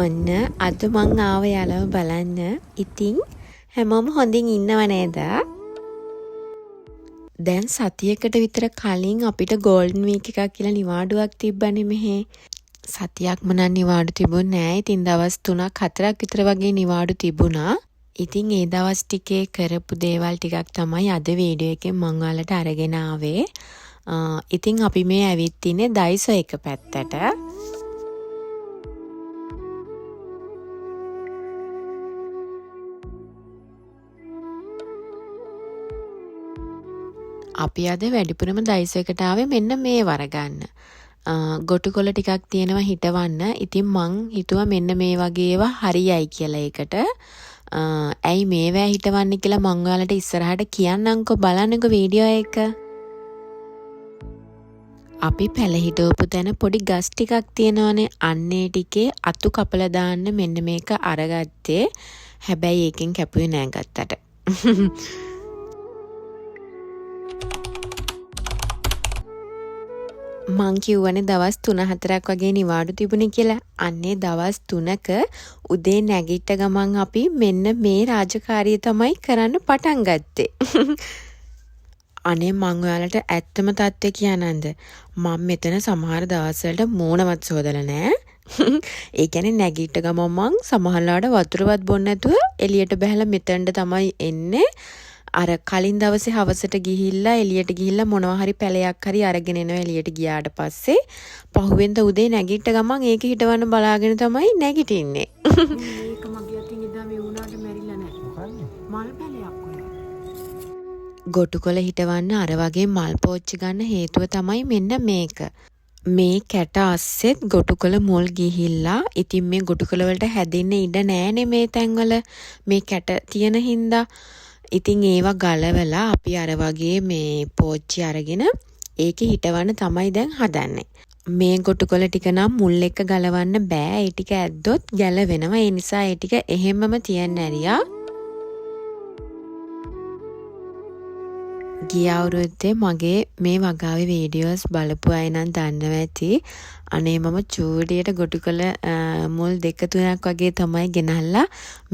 ඔන්න අද මං ආව යාළුවෝ බලන්න. ඉතින් හැමෝම හොඳින් ඉන්නව නේද? දැන් සතියකට විතර කලින් අපිට ගෝල්ඩන් වීක් එකක් කියලා නිවාඩුවක් තිබ්බනේ මෙහෙ. සතියක්ම නම් නිවාඩු තිබුණේ නෑ. ඉතින් දවස් 3-4ක් විතර වගේ නිවාඩු තිබුණා. ඉතින් ඒ දවස් ටිකේ කරපු දේවල් ටිකක් තමයි අද වීඩියෝ එකෙන් මං ඔයාලට අරගෙන ආවේ. ඉතින් අපි මේ ඇවිත් ඉන්නේ ඩයිසෝ එක පැත්තට. අපි අද වැඩිපුරම ඩයිසෝ එකට ආවේ මෙන්න මේ වර ගන්න. ගොටුකොළ ටිකක් තියෙනවා හිටවන්න. ඉතින් මං හිතුවා මෙන්න මේ වගේ ඒවා හරියයි කියලා ඒකට. ඇයි මේවා හිටවන්නේ කියලා මං ඔයාලට ඉස්සරහට කියන්නම්කෝ බලන්නකෝ වීඩියෝ එක. අපි පැල හිටවපු තැන පොඩි ගස් ටිකක් තියෙනවනේ. අන්නේ ටිකේ අතු කපලා දාන්න මෙන්න මේක අරගත්තේ. හැබැයි ඒකෙන් කැපුවේ නෑ ගත්තට. මං කිව්වනේ දවස් 3-4ක් වගේ නිවාඩු තිබුණේ කියලා. අන්නේ දවස් 3ක උදේ නැගිට ගමන් අපි මෙන්න මේ රාජකාරිය තමයි කරන්න පටන් ගත්තේ. අනේ මං ඔයාලට ඇත්තම තත්ත්වය කියන්නම්ද? මම මෙතන සමහර දවස්වලට මූණවත් සෝදලා නෑ. ඒ කියන්නේ නැගිට ගමන් මං සමහරලාට වතුරවත් බොන්න නැතුව එළියට බහලා මෙතනට තමයි එන්නේ. අර කලින් දවසේ හවසට ගිහිල්ලා එළියට ගිහිල්ලා මොනවා හරි පැලයක් හරි අරගෙන එනවා එළියට ගියාට පස්සේ පහුවෙන්ද උදේ නැගිට ගමන් ඒක හිටවන්න බලාගෙන තමයි නැගිටින්නේ. මේක මගේ අතින් එදා මේ වුණාට මැරිලා නැහැ. මල් පැලයක් ඔය. ගොටුකොළ හිටවන්න අර වගේ මල් පෝච්චි ගන්න හේතුව තමයි මෙන්න මේක. මේ කැට අස්සෙත් ගොටුකොළ මුල් ගිහිල්ලා ඉතින් මේ ගොටුකොළ වලට හැදෙන්න ඉඩ නැහැනේ මේ තැන්වල මේ කැට තියෙන හින්දා. ඉතින් ඒවා ගලවලා අපි අර වගේ මේ පෝච්චි අරගෙන ඒකේ හිටවන්න තමයි දැන් හදන්නේ. මේ ගොටුකොළ ටික නම් මුල් එක ගලවන්න බෑ. ඒ ටික ඇද්දොත් ගැලවෙනවා. ඒ නිසා ඒ ටික එහෙමම තියන්න ඇරියා. ගිය අවුරුද්දේ මගේ මේ වගාවේ වීඩියෝස් බලපු අය නම් දන්නවා ඇති. අනේ මම චූටියට ගොටුකොළ මුල් 2-3ක් වගේ තමයි ගෙනල්ලා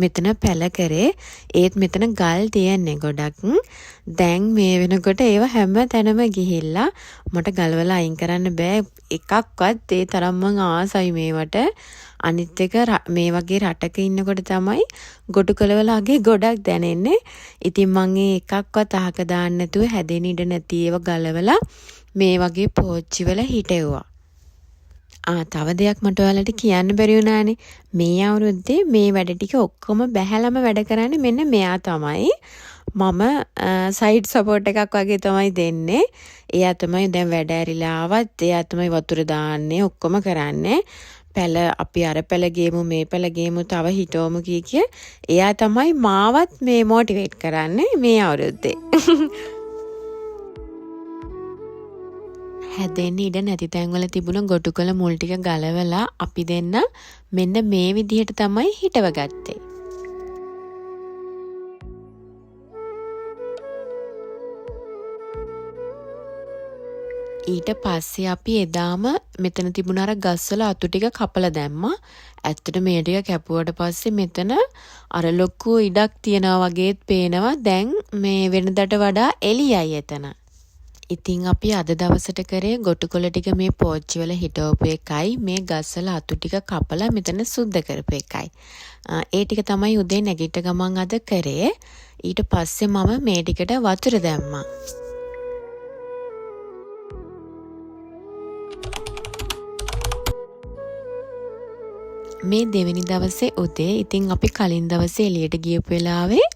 මෙතන පැල කරේ. ඒත් මෙතන ගල් තියන්නේ ගොඩක්. දැන් මේ වෙනකොට ඒව හැම තැනම ගිහිල්ලා මට ගල්වල අයින් කරන්න බෑ එකක්වත්. ඒ තරම් මං ආසයි මේවට. අනිත් එක මේ වගේ රටක ඉන්නකොට තමයි ගොටුකොළ වල අගේ ගොඩක් දැනෙන්නේ. ඉතින් මං ඒ එකක්වත් අහක දාන්න නැතුව හැදෙන්න ඉඩ නැති ඒවා ගලවලා මේ වගේ පෝච්චි වල හිටෙව්වා. තව දෙයක් මට ඔයාලට කියන්න බැරි වුණානේ. මේ අවුරුද්දේ මේ වැඩ ටික ඔක්කොම බැහැලම වැඩ කරන්නේ මෙන්න මෙයා තමයි. මම සයිඩ් සපෝට් එකක් වගේ තමයි දෙන්නේ. එයා තමයි දැන් වැඩ ඇරිලා ආවත් එයා තමයි වතුර දාන්නේ ඔක්කොම කරන්නේ. පැල අපි අර පැල ගේමු මේ පැල ගේමු තව හිටවමු කිය එයා තමයි මාවත් මේ මොටිවේට් කරන්නේ මේ අවුරුද්දේ. හැදෙන්න ඉඩ නැති තැන්වල තිබුණ ගොටුකොළ මුල් ටික ගලවලා අපි දෙන්න මෙන්න මේ විදිහට තමයි හිටව ගත්තේ. ඊට පස්සේ අපි එදාම මෙතන තිබුණ අර ගස්වල අතු ටික කපලා දැම්මා. ඇත්තට මේ ටික කැපුවට පස්සේ මෙතන අර ලොකු ඉඩක් තියනවා වගේත් පේනවා. දැන් මේ වෙනදට වඩා එළියයි එතන. ඉතින් අපි අද දවසට කරේ ගොටුකොළ ටික මේ පෝච්චි වල හිටවපු එකයි මේ ගස්වල අතු ටික කපලා මෙතන සුද්ධ කරපු එකයි. ඒ ටික තමයි උදේ නැගිට ගමන් අද කරේ. ඊට පස්සේ මම මේ ටිකට වතුර දැම්මා. මේ දෙවෙනි දවසේ උදේ ඉතින් අපි කලින් දවසේ එළියට ගියපු වෙලාවේ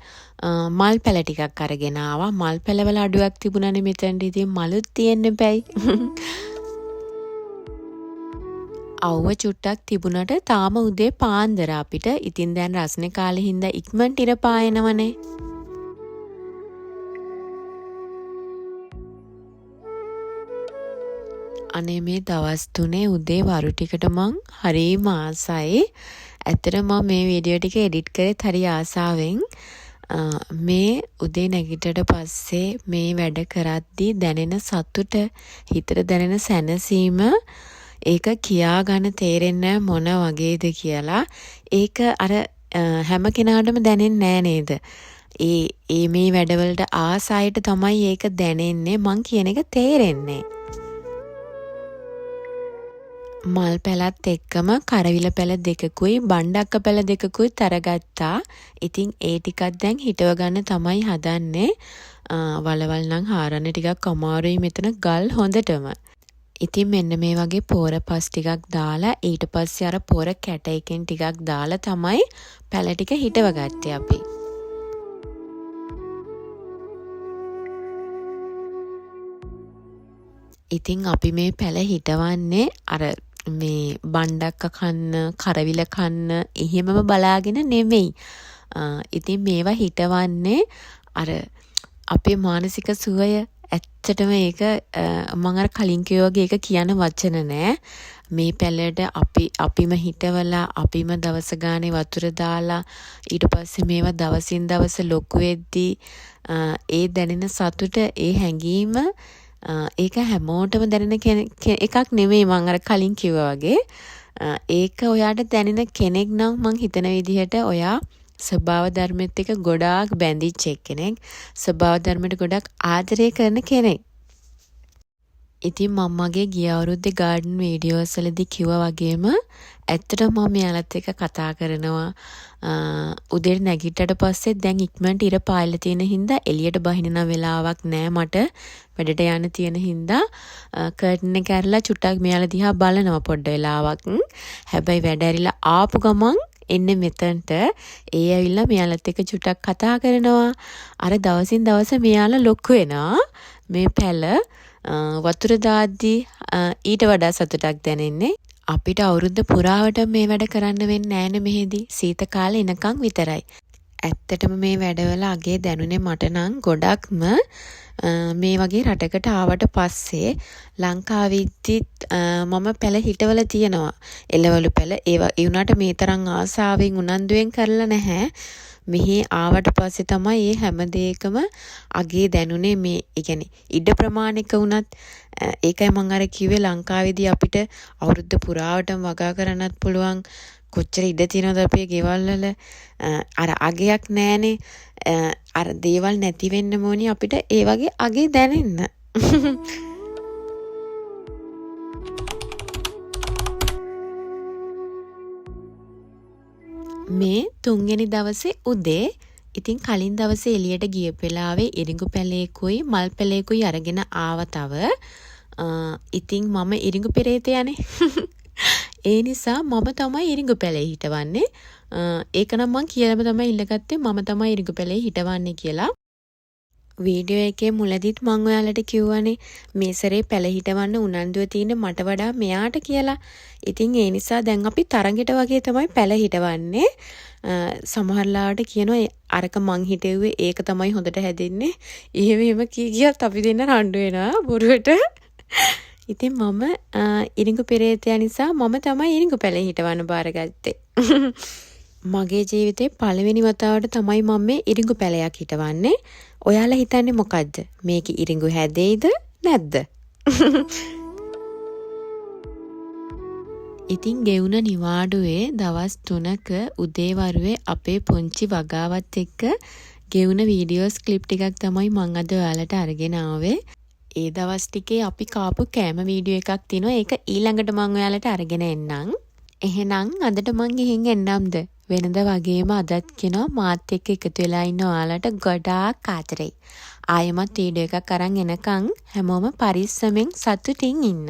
මල් පැල ටිකක් අරගෙන ආවා. මල් පැලවල අඩුවක් තිබුණානේ මෙතනට. ඉතින් මලුත් තියෙන්න බෑයි. අවුව චුට්ටක් තිබුණට තාම උදේ පාන්දර අපිට. ඉතින් දැන් රස්නේ කාලේ හින්දා ඉක්මනට ඉර පායනවනේ. අනේ මේ දවස් 3 උදේ වරු ටිකට මං හරිම ආසයි. ඇත්තට මම මේ වීඩියෝ ටික එඩිට් කරේත් හරි ආසාවෙන්. මේ උදේ නැගිටට පස්සේ මේ වැඩ කරද්දී දැනෙන සතුට, හිතට දැනෙන සැනසීම ඒක කියා ගන්න තේරෙන්නේ මොන වගේද කියලා. ඒක අර හැම කෙනාටම දැනෙන්නේ නෑ නේද? ඒ මේ වැඩවලට ආසයිට තමයි ඒක දැනෙන්නේ. මං කියන එක තේරෙන්නේ. මල් පැලත් එක්කම කරවිල පැල දෙකකුයි බණ්ඩක්ක පැල දෙකකුයි තරගත්තා. ඉතින් ඒ ටිකක් දැන් හිටව ගන්න තමයි හදන්නේ. වලවල් නම් හාරන්න ටිකක් අමාරුයි මෙතන ගල් හොඳටම. ඉතින් මෙන්න මේ වගේ පෝර පස් ටිකක් දාලා ඊට පස්සේ අර පෝර කැට එකෙන් ටිකක් දාලා තමයි පැල ටික හිටව ගත්තේ අපි. ඉතින් අපි මේ පැල හිටවන්නේ අර මේ බණ්ඩක්ක කන්න කරවිල කන්න එහෙමම බලාගෙන නෙමෙයි. ඉතින් මේවා හිටවන්නේ අර අපේ මානසික සුවය ඇත්තටම ඒක මම අර කලින් කිව්වා වගේ ඒක කියන වචන නෑ. මේ පැලට අපිම හිටවලා අපිම දවස ගානේ වතුර දාලා ඊට පස්සේ මේවා දවසින් දවස ලොකු වෙද්දී ඒ දැනෙන සතුට ඒ හැඟීම ඒක හැමෝටම දැනෙන එකක් නෙමෙයි. මම අර කලින් කිව්වා වගේ ඒක ඔයාට දැනෙන කෙනෙක් නම් මං හිතන විදිහට ඔයා ස්වභාව ධර්මෙත් එක්ක ගොඩාක් බැඳිච්ච කෙනෙක්. ස්වභාව ධර්මයට ගොඩක් ආදරය කරන කෙනෙක්. ඉතින් මම මගේ ගිය අවුරුද්දේ ගාඩන් වීඩියෝස් වලදී කිව්වා වගේම ඇත්තටම මම මෙයාලත් එක්ක කතා කරනවා. උදේ නැගිටට පස්සේ දැන් ඉක්මනට ඉර පායලා තියෙන හින්දා එළියට බහින්න නම් වෙලාවක් නෑ මට. වැඩට යන්න තියෙන හින්දා කර්ටන් එක ඇරලා චුට්ටක් මෙයාලා දිහා බලනවා පොඩ්ඩ වෙලාවක්. හැබැයි වැඩ ඇරිලා ආපු ගමන් එන්නේ මෙතනට. ඒ ඇවිල්ලා මෙයාලත් එක්ක චුට්ටක් කතා කරනවා. අර දවසින් දවස මෙයාලා ලොකු වෙනවා. මේ පැල වතුර දාද්දී ඊට වඩා සතුටක් දැනෙන්නේ. අපිට අවුරුද්ද පුරාවට මේ වැඩ කරන්න වෙන්නේ නෑනේ මෙහෙදි. සීත කාලේ එනකන් විතරයි. ඇත්තටම මේ වැඩවල අගේ දැනුනේ මට නම් ගොඩක්ම මේ වගේ රටකට ආවට පස්සේ ලංකාවෙද්දිත් මම පැල හිටවල තියෙනවා. එළවලු පැල ඒ වුණාට මේ තරම් ආසාවෙන් උනන්දුවෙන් කරලා නැහැ. මෙහි ආවට පස්සේ තමයි මේ හැම දෙයකම අගේ දැනුනේ. මේ ඒ කියන්නේ ඉඩ ප්‍රමාණික වුණත් ඒකයි මම අර කිව්වේ ලංකාවේදී අපිට අවුරුද්ද පුරාවටම වගා කරන්නත් පුළුවන්. කොච්චර ඉඩ තියෙනවද අපේ ගෙවල් වල. අර අගයක් නෑනේ. අර දේවල් නැති වෙන්න ඕනි අපිට ඒ වගේ අගේ දැනෙන්න. මේ 3 වෙනි දවසේ උදේ ඉතින් කලින් දවසේ එළියට ගියපු වෙලාවේ ඉරිඟු පැලේකුයි මල් පැලේකුයි අරගෙන ආවා තව. ඉතින් මම ඉරිඟු පෙරේතයානේ. ඒ නිසා මම තමයි ඉරිඟු පැලේ හිටවන්නේ. ඒක නම් මං කියලාම තමයි ඉල්ලගත්තේ මම තමයි ඉරිඟු පැලේ හිටවන්නේ කියලා. වීඩියෝ එකේ මුලදිත් මං ඔයාලට කිව්වනේ මේ සැරේ පැල හිටවන්න උනන්දුව තියෙන මට වඩා මෙයාට කියලා. ඉතින් ඒ නිසා දැන් අපි තරඟෙට වගේ තමයි පැල හිටවන්නේ. සමහරලාට කියනවා අරක මං හිටෙව්වේ ඒක තමයි හොඳට හැදෙන්නේ. එහෙම කිය අපි දෙන්න රණ්ඩු වෙනවා බොරුවට. ඉතින් මම ඉරිඟු පෙරේතයා නිසා මම තමයි ඉරිඟු පැලේ හිටවන්න බාරගත්තේ. මගේ ජීවිතේ පළවෙනි වතාවට තමයි මම මේ ඉරිඟු පැලයක් හිටවන්නේ. ඔයාලා හිතන්නේ මොකද්ද? මේක ඉරිඟු හැදෙයිද නැද්ද? ඉතින් ගෙවුන නිවාඩුවේ දවස් 3ක උදේවරුවේ අපේ පුංචි වගාවත් එක්ක ගෙවුන වීඩියෝස් ක්ලිප් ටිකක් තමයි මං අද ඔයාලට අරගෙන ආවේ. ඒ දවස් ටිකේ අපි කාපු කෑම වීඩියෝ එකක් තියෙනවා. ඒක ඊළඟට මං ඔයාලට අරගෙන එන්නම්. එහෙනම් අදට මං ගිහින් එන්නම්ද? වෙනද වගේම අදත් කියනවා මාත් එක්ක එකතු වෙලා ඉන්න ඔයාලට ගොඩාක් ආදරෙයි. ආයෙමත් වීඩියෝ එකක් අරන් එනකන් හැමෝම පරිස්සමෙන් සතුටින් ඉන්න.